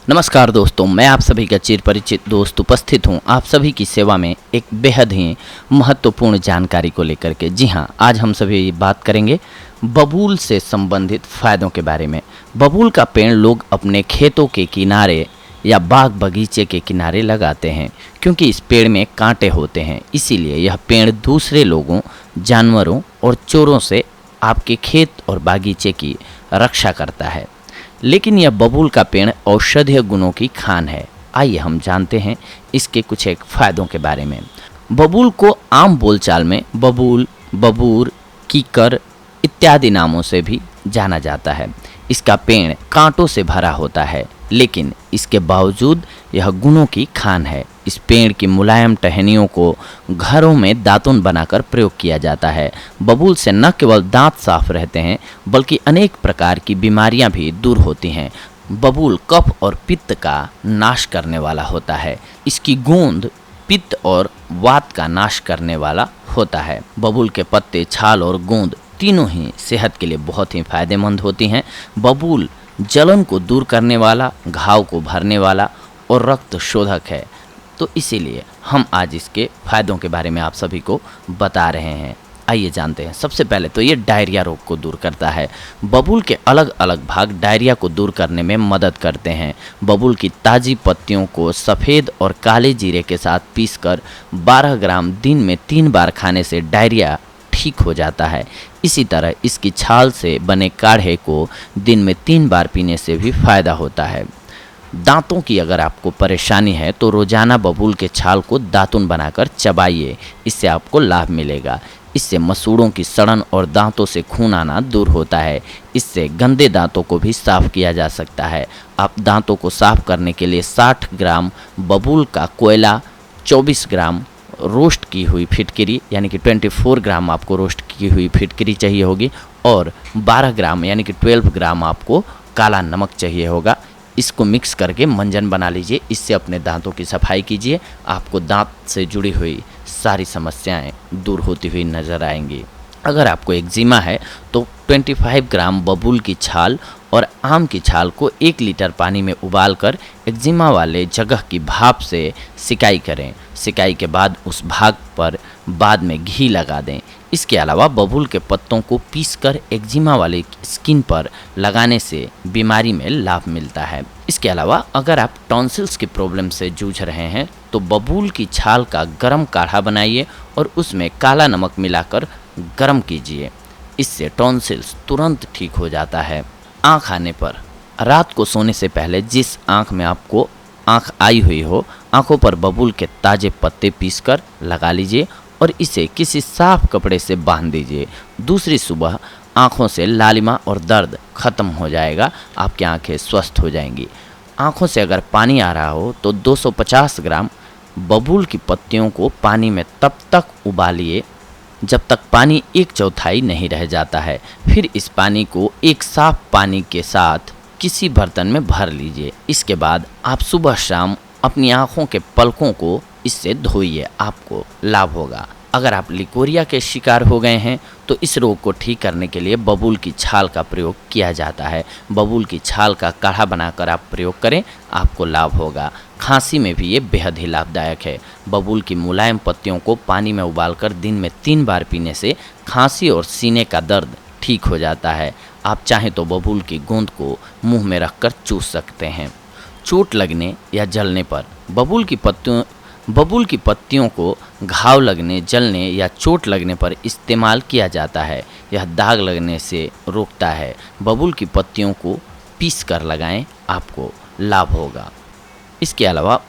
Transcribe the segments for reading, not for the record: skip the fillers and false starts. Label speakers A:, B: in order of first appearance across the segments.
A: नमस्कार दोस्तों, मैं आप सभी का चिर परिचित दोस्त उपस्थित हूं आप सभी की सेवा में एक बेहद ही महत्वपूर्ण जानकारी को लेकर के। जी हां, आज हम सभी बात करेंगे बबूल से संबंधित फ़ायदों के बारे में। बबूल का पेड़ लोग अपने खेतों के किनारे या बाग बगीचे के किनारे लगाते हैं क्योंकि इस पेड़ में कांटे होते हैं। इसीलिए यह पेड़ दूसरे लोगों, जानवरों और चोरों से आपके खेत और बागीचे की रक्षा करता है। लेकिन यह बबूल का पेड़ औषधीय गुणों की खान है। आइए हम जानते हैं इसके कुछ एक फ़ायदों के बारे में। बबूल को आम बोलचाल में बबूल, बबूर, कीकर इत्यादि नामों से भी जाना जाता है। इसका पेड़ कांटों से भरा होता है, लेकिन इसके बावजूद यह गुणों की खान है। इस पेड़ की मुलायम टहनियों को घरों में दातुन बनाकर प्रयोग किया जाता है। बबूल से न केवल दांत साफ रहते हैं, बल्कि अनेक प्रकार की बीमारियां भी दूर होती हैं। बबूल कफ और पित्त का नाश करने वाला होता है। इसकी गूंद पित्त और वात का नाश करने वाला होता है। बबूल के पत्ते, छाल और गूंद तीनों ही सेहत के लिए बहुत ही फायदेमंद होती हैं। बबूल जलन को दूर करने वाला, घाव को भरने वाला और रक्त शोधक है। तो इसीलिए हम आज इसके फ़ायदों के बारे में आप सभी को बता रहे हैं। आइए जानते हैं। सबसे पहले तो ये डायरिया रोग को दूर करता है। बबूल के अलग अलग भाग डायरिया को दूर करने में मदद करते हैं। बबूल की ताज़ी पत्तियों को सफ़ेद और काले जीरे के साथ पीसकर 12 ग्राम दिन में 3 बार खाने से डायरिया ठीक हो जाता है। इसी तरह इसकी छाल से बने काढ़े को दिन में 3 बार पीने से भी फ़ायदा होता है। दांतों की अगर आपको परेशानी है तो रोज़ाना बबूल के छाल को दातुन बनाकर चबाइए, इससे आपको लाभ मिलेगा। इससे मसूड़ों की सड़न और दांतों से खून आना दूर होता है। इससे गंदे दांतों को भी साफ़ किया जा सकता है। आप दांतों को साफ़ करने के लिए 60 ग्राम बबूल का कोयला, 24 ग्राम रोस्ट की हुई फिटकरी यानी कि 24 ग्राम आपको रोस्ट की हुई फिटकरी चाहिए होगी और 12 ग्राम यानी कि 12 ग्राम आपको काला नमक चाहिए होगा। इसको मिक्स करके मंजन बना लीजिए। इससे अपने दांतों की सफाई कीजिए। आपको दांत से जुड़ी हुई सारी समस्याएं दूर होती हुई नज़र आएंगी। अगर आपको एक्जिमा है तो 25 ग्राम बबूल की छाल और आम की छाल को 1 लीटर पानी में उबालकर एक्जिमा वाले जगह की भाप से सिकाई करें। सिकाई के बाद उस भाग पर बाद में घी लगा दें। इसके अलावा बबूल के पत्तों को पीसकर एक्जिमा वाले स्किन पर लगाने से बीमारी में लाभ मिलता है। इसके अलावा अगर आप टॉन्सिल्स की प्रॉब्लम से जूझ रहे हैं तो बबूल की छाल का गर्म काढ़ा बनाइए और उसमें काला नमक मिलाकर गर्म कीजिए। इससे टॉन्सिल्स तुरंत ठीक हो जाता है। आँख आने पर रात को सोने से पहले जिस आँख में आपको आँख आई हुई हो, आँखों पर बबूल के ताज़े पत्ते पीसकर लगा लीजिए और इसे किसी साफ कपड़े से बांध दीजिए। दूसरी सुबह आँखों से लालिमा और दर्द खत्म हो जाएगा। आपकी आँखें स्वस्थ हो जाएंगी। आँखों से अगर पानी आ रहा हो तो 250 ग्राम बबूल की पत्तियों को पानी में तब तक उबालिए जब तक पानी 1/4 नहीं रह जाता है। फिर इस पानी को एक साफ पानी के साथ किसी बर्तन में भर लीजिए। इसके बाद आप सुबह शाम अपनी आँखों के पलकों को इससे धोइए, आपको लाभ होगा। अगर आप लिकोरिया के शिकार हो गए हैं तो इस रोग को ठीक करने के लिए बबूल की छाल का प्रयोग किया जाता है। बबूल की छाल का काढ़ा बनाकर आप प्रयोग करें, आपको लाभ होगा। खांसी में भी ये बेहद ही लाभदायक है। बबूल की मुलायम पत्तियों को पानी में उबालकर दिन में 3 बार पीने से खांसी और सीने का दर्द ठीक हो जाता है। आप चाहें तो बबूल की गूंद को मुंह में रखकर चूस सकते हैं। चोट लगने या जलने पर बबूल की पत्तियों को घाव लगने, जलने या चोट लगने पर इस्तेमाल किया जाता है। यह दाग लगने से रोकता है। बबूल की पत्तियों को पीस कर लगाएं, आपको लाभ होगा। इसके अलावा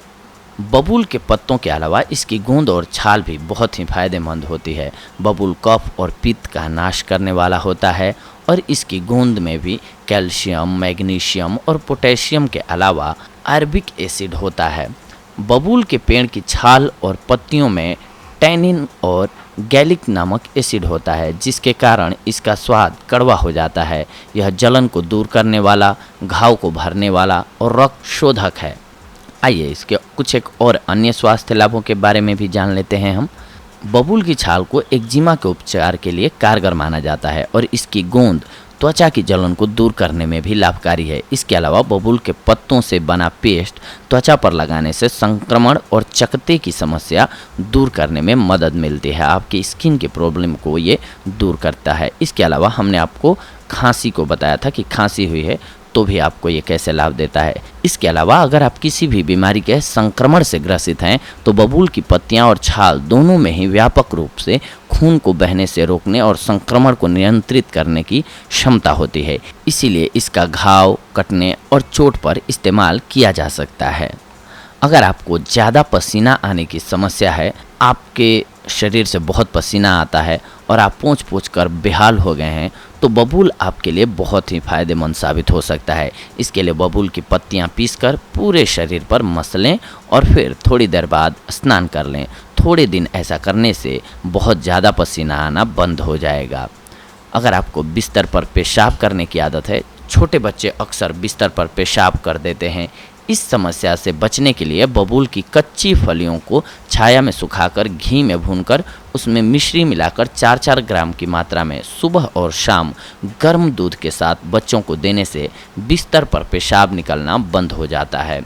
A: बबूल के पत्तों के अलावा इसकी गूंद और छाल भी बहुत ही फायदेमंद होती है। बबूल कफ और पित्त का नाश करने वाला होता है और इसकी गूंद में भी कैल्शियम, मैग्नीशियम और पोटेशियम के अलावा अरबिक एसिड होता है। बबूल के पेड़ की छाल और पत्तियों में टैनिन और गैलिक नामक एसिड होता है, जिसके कारण इसका स्वाद कड़वा हो जाता है। यह जलन को दूर करने वाला, घाव को भरने वाला और रक्त शोधक है। आइए इसके कुछ एक और अन्य स्वास्थ्य लाभों के बारे में भी जान लेते हैं हम। बबूल की छाल को एक्जिमा के उपचार के लिए कारगर माना जाता है और इसकी गूंद त्वचा की जलन को दूर करने में भी लाभकारी है। इसके अलावा बबूल के पत्तों से बना पेस्ट त्वचा पर लगाने से संक्रमण और चकत्ते की समस्या दूर करने में मदद मिलती है। आपकी स्किन की प्रॉब्लम को ये दूर करता है। इसके अलावा हमने आपको खांसी को बताया था कि खांसी हुई है तो भी आपको ये कैसे लाभ देता है। इसके अलावा अगर आप किसी भी बीमारी के संक्रमण से ग्रसित हैं तो बबूल की पत्तियां और छाल दोनों में ही व्यापक रूप से खून को बहने से रोकने और संक्रमण को नियंत्रित करने की क्षमता होती है। इसीलिए इसका घाव, कटने और चोट पर इस्तेमाल किया जा सकता है। अगर आपको ज़्यादा पसीना आने की समस्या है, आपके शरीर से बहुत पसीना आता है और आप पोंछ पोंछ कर बेहाल हो गए हैं, तो बबूल आपके लिए बहुत ही फायदेमंद साबित हो सकता है। इसके लिए बबूल की पत्तियां पीसकर पूरे शरीर पर मस लें और फिर थोड़ी देर बाद स्नान कर लें। थोड़े दिन ऐसा करने से बहुत ज़्यादा पसीना आना बंद हो जाएगा। अगर आपको बिस्तर पर पेशाब करने की आदत है, छोटे बच्चे अक्सर बिस्तर पर पेशाब कर देते हैं। इस समस्या से बचने के लिए बबूल की कच्ची फलियों को छाया में सुखाकर घी में भूनकर उसमें मिश्री मिलाकर 4-4 ग्राम की मात्रा में सुबह और शाम गर्म दूध के साथ बच्चों को देने से बिस्तर पर पेशाब निकलना बंद हो जाता है।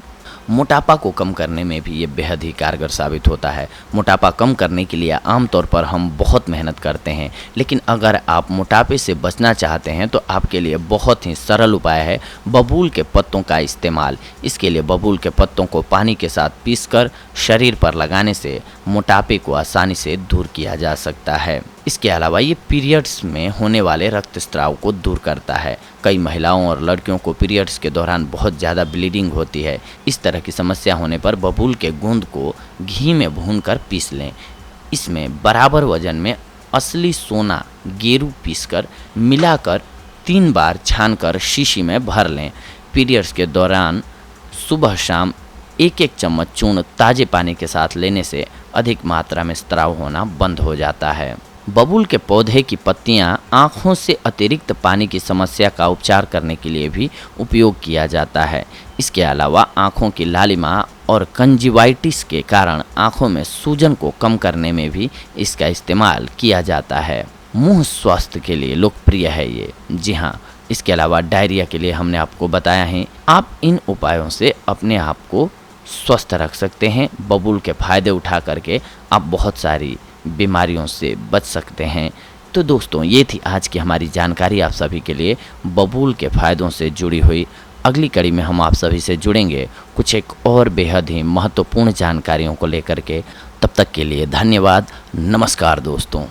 A: मोटापा को कम करने में भी ये बेहद ही कारगर साबित होता है। मोटापा कम करने के लिए आमतौर पर हम बहुत मेहनत करते हैं, लेकिन अगर आप मोटापे से बचना चाहते हैं तो आपके लिए बहुत ही सरल उपाय है बबूल के पत्तों का इस्तेमाल। इसके लिए बबूल के पत्तों को पानी के साथ पीसकर शरीर पर लगाने से मोटापे को आसानी से दूर किया जा सकता है। इसके अलावा ये पीरियड्स में होने वाले रक्तस्राव को दूर करता है। कई महिलाओं और लड़कियों को पीरियड्स के दौरान बहुत ज़्यादा ब्लीडिंग होती है। इस तरह की समस्या होने पर बबूल के गूंद को घी में भूनकर पीस लें। इसमें बराबर वजन में असली सोना गेरू पीसकर मिलाकर 3 बार छानकर शीशी में भर लें। पीरियड्स के दौरान सुबह शाम 1-1 चम्मच चूर्ण ताज़े पानी के साथ लेने से अधिक मात्रा में स्राव होना बंद हो जाता है। बबूल के पौधे की पत्तियां आँखों से अतिरिक्त पानी की समस्या का उपचार करने के लिए भी उपयोग किया जाता है। इसके अलावा आँखों की लालिमा और कंजिवाइटिस के कारण आँखों में सूजन को कम करने में भी इसका इस्तेमाल किया जाता है। मुंह स्वास्थ्य के लिए लोकप्रिय है ये। जी हाँ, इसके अलावा डायरिया के लिए हमने आपको बताया है। आप इन उपायों से अपने आप को स्वस्थ रख सकते हैं। बबूल के फ़ायदे उठा करके आप बहुत सारी बीमारियों से बच सकते हैं। तो दोस्तों, ये थी आज की हमारी जानकारी आप सभी के लिए बबूल के फ़ायदों से जुड़ी हुई। अगली कड़ी में हम आप सभी से जुड़ेंगे कुछ एक और बेहद ही महत्वपूर्ण जानकारियों को लेकर के। तब तक के लिए धन्यवाद। नमस्कार दोस्तों।